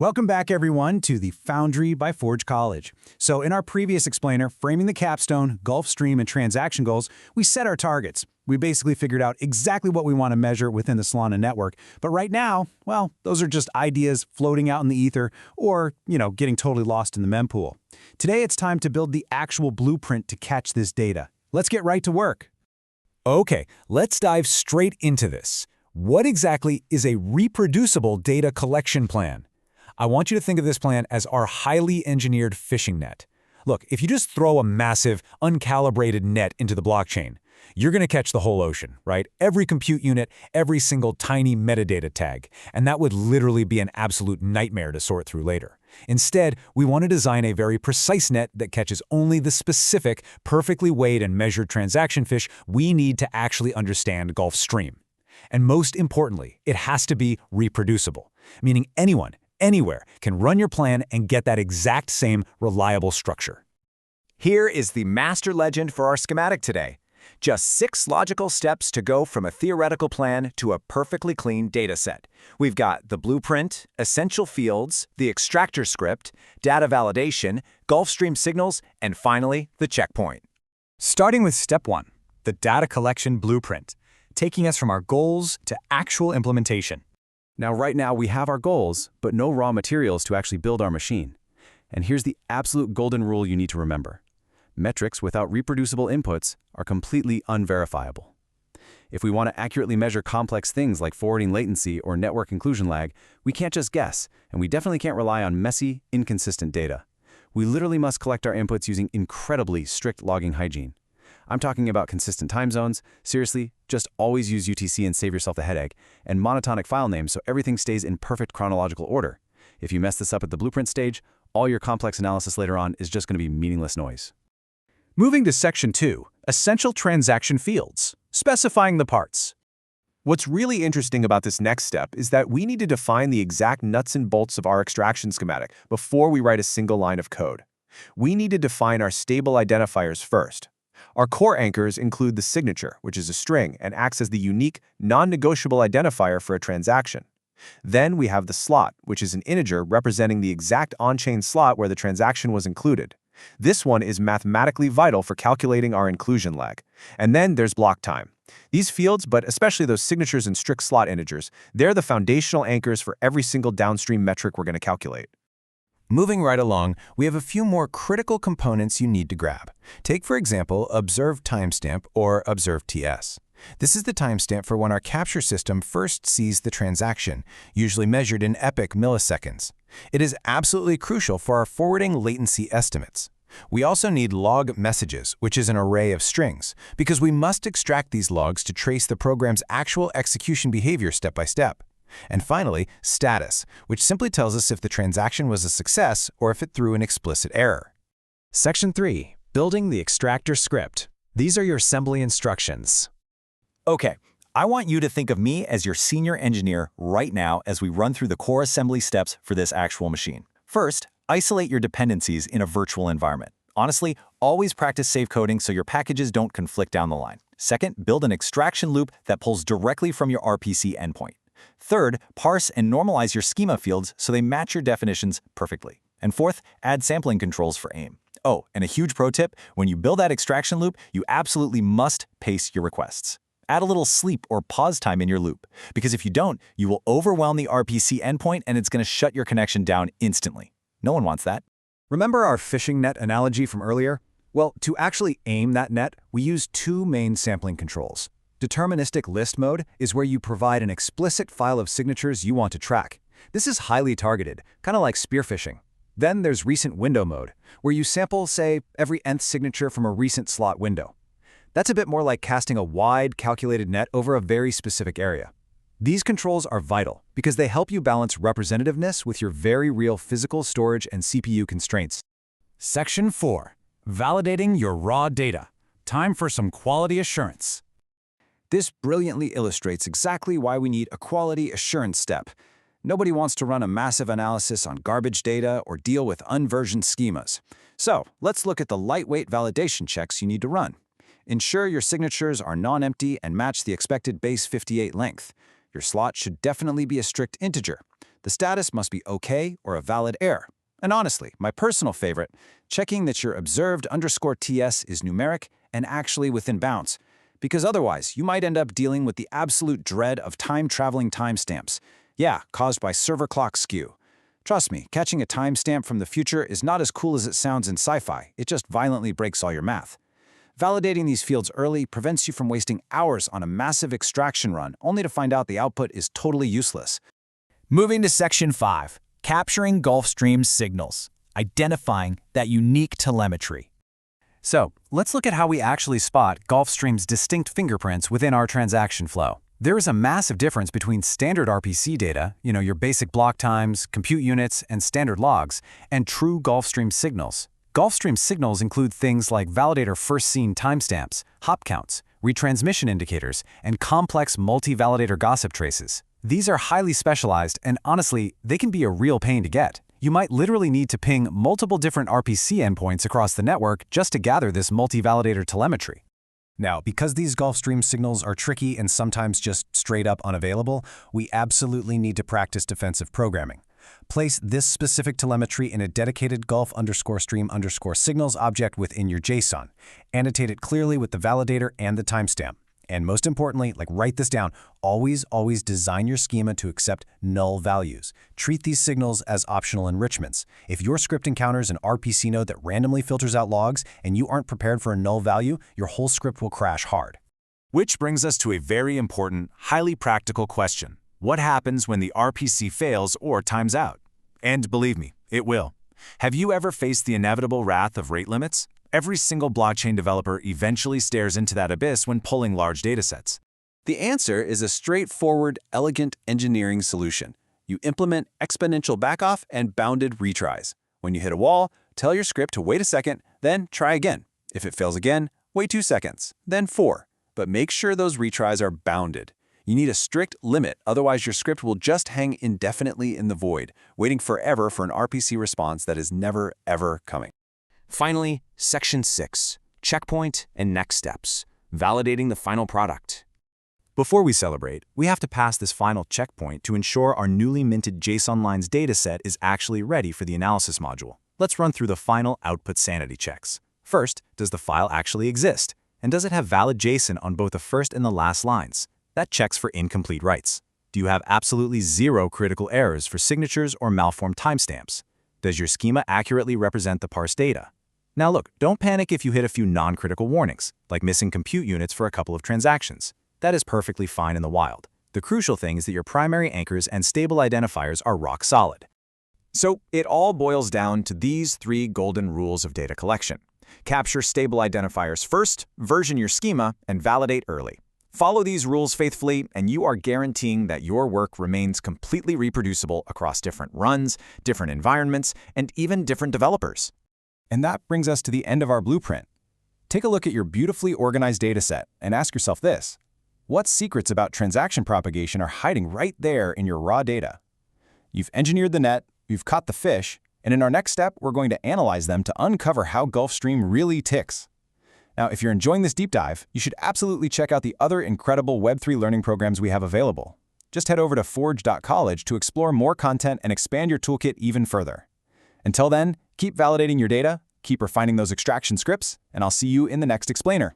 Welcome back, everyone, to the Foundry by Forge College. So in our previous explainer, Framing the Capstone, Gulfstream, and Transaction Goals, we set our targets. We basically figured out exactly what we want to measure within the Solana network. But right now, well, those are just ideas floating out in the ether or, getting totally lost in the mempool. Today, it's time to build the actual blueprint to catch this data. Let's get right to work. Okay, let's dive straight into this. What exactly is a reproducible data collection plan? I want you to think of this plan as our highly engineered fishing net. Look, if you just throw a massive, uncalibrated net into the blockchain, you're going to catch the whole ocean, right? Every compute unit, every single tiny metadata tag. And that would literally be an absolute nightmare to sort through later. Instead, we want to design a very precise net that catches only the specific, perfectly weighed and measured transaction fish we need to actually understand Gulfstream. And most importantly, it has to be reproducible, meaning anyone, anywhere can run your plan and get that exact same reliable structure. Here is the master legend for our schematic today. Just 6 logical steps to go from a theoretical plan to a perfectly clean dataset. We've got the blueprint, essential fields, the extractor script, data validation, Gulfstream signals, and finally, the checkpoint. Starting with step 1, the data collection blueprint, taking us from our goals to actual implementation. Now, right now, we have our goals, but no raw materials to actually build our machine. And here's the absolute golden rule you need to remember. Metrics without reproducible inputs are completely unverifiable. If we want to accurately measure complex things like forwarding latency or network inclusion lag, we can't just guess, and we definitely can't rely on messy, inconsistent data. We literally must collect our inputs using incredibly strict logging hygiene. I'm talking about consistent time zones. Seriously, just always use UTC and save yourself the headache, and monotonic file names so everything stays in perfect chronological order. If you mess this up at the blueprint stage, all your complex analysis later on is just going to be meaningless noise. Moving to Section 2, Essential Transaction Fields, specifying the parts. What's really interesting about this next step is that we need to define the exact nuts and bolts of our extraction schematic before we write a single line of code. We need to define our stable identifiers first. Our core anchors include the signature, which is a string and acts as the unique, non-negotiable identifier for a transaction. Then we have the slot, which is an integer representing the exact on-chain slot where the transaction was included. This one is mathematically vital for calculating our inclusion lag. And then there's blockTime. These fields, but especially those signatures and strict slot integers, they're the foundational anchors for every single downstream metric we're going to calculate. Moving right along, we have a few more critical components you need to grab. Take, for example, observed timestamp or observed TS. This is the timestamp for when our capture system first sees the transaction, usually measured in epic milliseconds. It is absolutely crucial for our forwarding latency estimates. We also need logMessages, which is an array of strings, because we must extract these logs to trace the program's actual execution behavior step by step. And finally, status, which simply tells us if the transaction was a success or if it threw an explicit error. Section 3, Building the Extractor Script. These are your assembly instructions. Okay, I want you to think of me as your senior engineer right now as we run through the core assembly steps for this actual machine. First, isolate your dependencies in a virtual environment. Honestly, always practice safe coding so your packages don't conflict down the line. Second, build an extraction loop that pulls directly from your RPC endpoint. Third, parse and normalize your schema fields so they match your definitions perfectly. And fourth, add sampling controls for AIM. Oh, and a huge pro tip, when you build that extraction loop, you absolutely must pace your requests. Add a little sleep or pause time in your loop, because if you don't, you will overwhelm the RPC endpoint and it's going to shut your connection down instantly. No one wants that. Remember our fishing net analogy from earlier? Well, to actually aim that net, we use 2 main sampling controls. Deterministic list mode is where you provide an explicit file of signatures you want to track. This is highly targeted, kind of like spearfishing. Then there's recent window mode, where you sample, say, every nth signature from a recent slot window. That's a bit more like casting a wide, calculated net over a very specific area. These controls are vital because they help you balance representativeness with your very real physical storage and CPU constraints. Section 4, Validating your raw data. Time for some quality assurance. This brilliantly illustrates exactly why we need a quality assurance step. Nobody wants to run a massive analysis on garbage data or deal with unversioned schemas. So let's look at the lightweight validation checks you need to run. Ensure your signatures are non-empty and match the expected base 58 length. Your slot should definitely be a strict integer. The status must be OK or a valid error. And honestly, my personal favorite, checking that your observed_TS is numeric and actually within bounds. Because otherwise, you might end up dealing with the absolute dread of time-traveling timestamps. Yeah, caused by server clock skew. Trust me, catching a timestamp from the future is not as cool as it sounds in sci-fi. It just violently breaks all your math. Validating these fields early prevents you from wasting hours on a massive extraction run, only to find out the output is totally useless. Moving to Section 5, capturing Gulfstream's signals, identifying that unique telemetry. So, let's look at how we actually spot Gulfstream's distinct fingerprints within our transaction flow. There is a massive difference between standard RPC data, your basic block times, compute units, and standard logs, and true Gulfstream signals. Gulfstream signals include things like validator first seen timestamps, hop counts, retransmission indicators, and complex multi-validator gossip traces. These are highly specialized, and honestly, they can be a real pain to get. You might literally need to ping multiple different RPC endpoints across the network just to gather this multi-validator telemetry. Now, because these Gulfstream signals are tricky and sometimes just straight up unavailable, we absolutely need to practice defensive programming. Place this specific telemetry in a dedicated Gulf_Stream_signals object within your JSON. Annotate it clearly with the validator and the timestamp. And most importantly, write this down, always design your schema to accept null values. Treat these signals as optional enrichments. If your script encounters an RPC node that randomly filters out logs and you aren't prepared for a null value, your whole script will crash hard. Which brings us to a very important, highly practical question. What happens when the RPC fails or times out? And believe me, it will. Have you ever faced the inevitable wrath of rate limits? Every single blockchain developer eventually stares into that abyss when pulling large datasets. The answer is a straightforward, elegant engineering solution. You implement exponential backoff and bounded retries. When you hit a wall, tell your script to wait a second, then try again. If it fails again, wait 2 seconds, then 4. But make sure those retries are bounded. You need a strict limit, otherwise your script will just hang indefinitely in the void, waiting forever for an RPC response that is never, ever coming. Finally, Section 6, checkpoint and next steps, validating the final product. Before we celebrate, we have to pass this final checkpoint to ensure our newly minted json-lines dataset is actually ready for the analysis module. Let's run through the final output sanity checks. First, does the file actually exist? And does it have valid JSON on both the first and the last lines? That checks for incomplete writes. Do you have absolutely zero critical errors for signatures or malformed timestamps? Does your schema accurately represent the parsed data? Now look, don't panic if you hit a few non-critical warnings, like missing compute units for a couple of transactions. That is perfectly fine in the wild. The crucial thing is that your primary anchors and stable identifiers are rock solid. So it all boils down to these 3 golden rules of data collection. Capture stable identifiers first, version your schema, and validate early. Follow these rules faithfully, and you are guaranteeing that your work remains completely reproducible across different runs, different environments, and even different developers. And that brings us to the end of our blueprint. Take a look at your beautifully organized dataset and ask yourself this: what secrets about transaction propagation are hiding right there in your raw data? You've engineered the net, you've caught the fish, and in our next step, we're going to analyze them to uncover how Gulfstream really ticks. Now, if you're enjoying this deep dive, you should absolutely check out the other incredible Web3 learning programs we have available. Just head over to forge.college to explore more content and expand your toolkit even further. Until then, keep validating your data, keep refining those extraction scripts, and I'll see you in the next explainer.